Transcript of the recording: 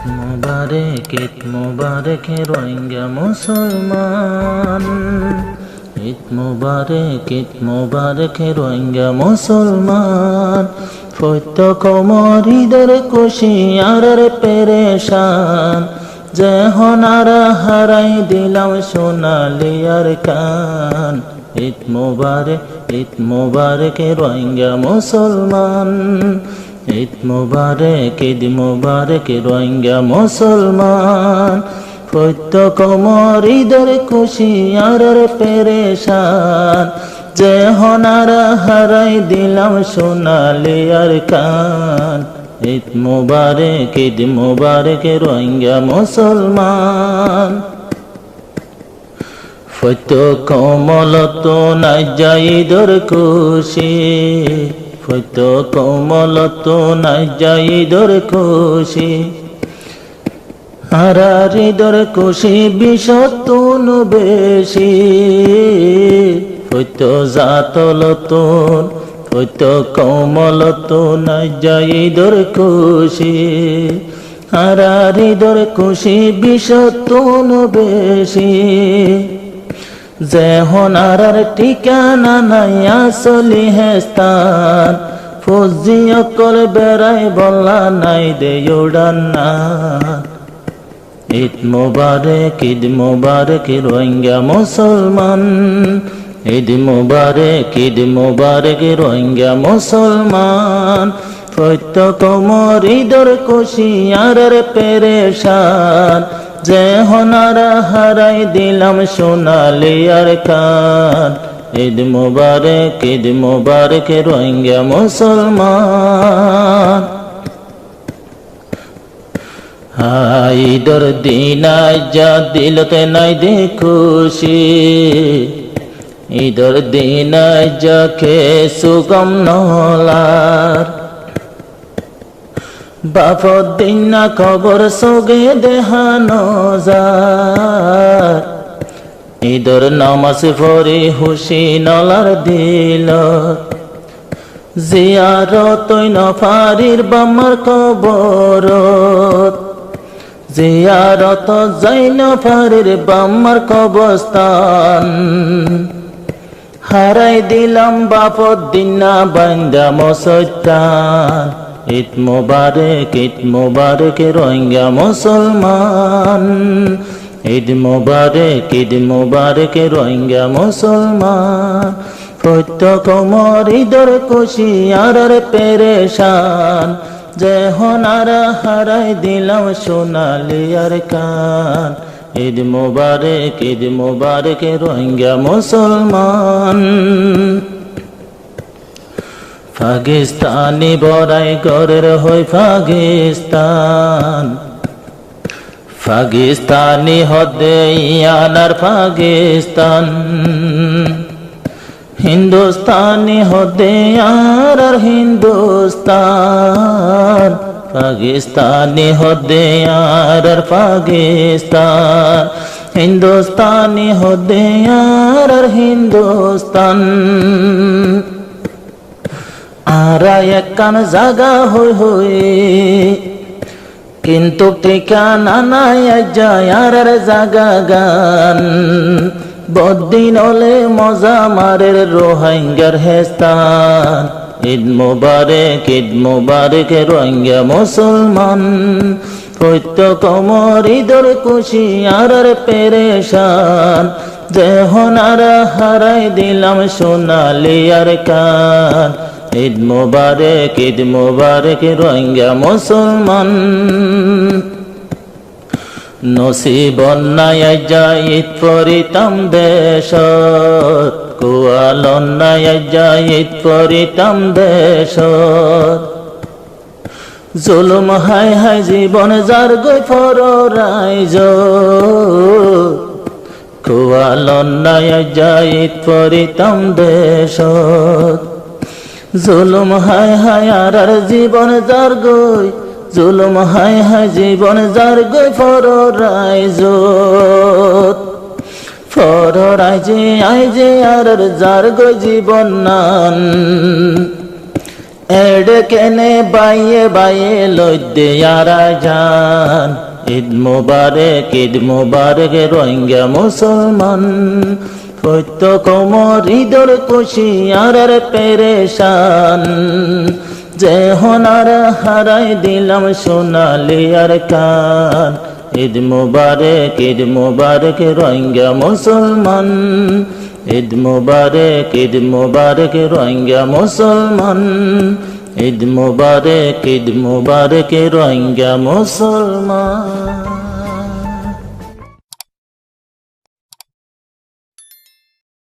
ঈদ মুবারক রোহিঙ্গা মুসলমান। ঈদ মুবারক রোহিঙ্গা মুসলমান। ফৈত কোমর ঈদের খুশি আর পেরেশান, যে হনারা হারাই দিলাম সোনালি আর কান। ঈদ মুবারক রোহিঙ্গা মুসলমান। ঈদ মুবারক রোহিঙ্গা মুসলমান। ফৈত কোমর ঈদের খুশি আর পেরেশান, যে হনারা হারাই দিলাম সোনালি আর কান। ঈদ মুবারক রোহিঙ্গা মুসলমান। ফৈত কোমল তো নাই যাই ঈদের খুশি, ফৈত কোমল তো নাই যাই ঈদের খুশি। হারার ঈদের খুশি বিষতুন বেশি, ফৈত জাতল তুন ফৈত কোমল তো নাই যাই ঈদের খুশি। হারার ঈদের খুশি বিষতুন বেশি, যে হনারার ঠিকানা নাই আসলি হেস্তান। ফৌজি অকল বেড়াই বলা নাই দে উড়ান না। ঈদ মুবারক রোহিঙ্গা মুসলমান। ঈদ মুবারক রোহিঙ্গা মুসলমান। ফৈত কোমর ঈদের খুশি আর পেরেশান, যে হনারা হারাই দিলাম সোনালি আর কান। ঈদ মুবারক রোহিঙ্গা মুসলমান। ঈদের দিন যা দিলতে নাই দে খুশি, ঈদের দিন যা খে সুগম নলার। বাপর দিন না খবর সোগে দেহানো যার। ঈদের নামাজ পড়ে হুশি নলার দিল, জিয়ারত নফারির বামার কবরত। জিয়ারত যাই নফারির বামার কবরস্থান, হারাই দিলাম বাপর দিন না বান্দা মুসলমান। ঈদ মুবারক রোহিঙ্গা মুসলমান। ঈদ মুবারক রোহিঙ্গা মুসলমান। ফৈত কোমর ঈদের খুশি আর পেরেশান, যে হনারা হারাই দিলাম সোনালি আর কান। ঈদ মুবারক রোহিঙ্গা মুসলমান। পাকিস্তানি বড়াই গরের হই পাকিস্তান। পাকিস্তানি হদে ইয়ানার পাকিস্তান। হিন্দুস্তানি হদে আর হিন্দুস্তান। পাকিস্তানি হদে আর পাকিস্তান। হিন্দুস্তানি হদে আর হিন্দুস্তান। আরা একখান জাগা হই কিন্তু ঠিকানা নাই যায় আর জাগা গান। বদিন হলে মজা মারের রোহিঙ্গার হেস্তান। ঈদ মুবারক রোহিঙ্গা মুসলমান। ফৈত কোমর ঈদের খুশি আর পেরেশান, যে হনারা হারাই দিলাম সোনালি আর কান। ঈদ মুবারক রোহিঙ্গা মুসলমান। নসিব নাই যায় ঈদ পরিতাম দেশত, কুয়াল নাই যায় ঈদ পরিতাম দেশত। জুলুম হাই হাই জীবন যার গই ফরাইজ, কুয়াল নাই যায় ঈদ পরিতাম দেশত। জুলুম হাই হাই আর জীবন যার গই, জুলুম হাই হাই জীবন যার গই ফরাইজত। ফরাইজে আইজে আর যার গই জীবন নান। এড়ে কেনে বাইয়ে বাইয়ে লইতে আরা যান ঈদ মুবারক রোহিঙ্গা মুসলমান প্রত্যেক মরিদর খুশি আর পেরেশান যে হনার হারাই দিলাম সোনালি আর কান ঈদ মুবারক রোহিঙ্গা মুসলমান ঈদ মুবারক রোহিঙ্গা মুসলমান ঈদ মুবারক রোহিঙ্গা মুসলমান।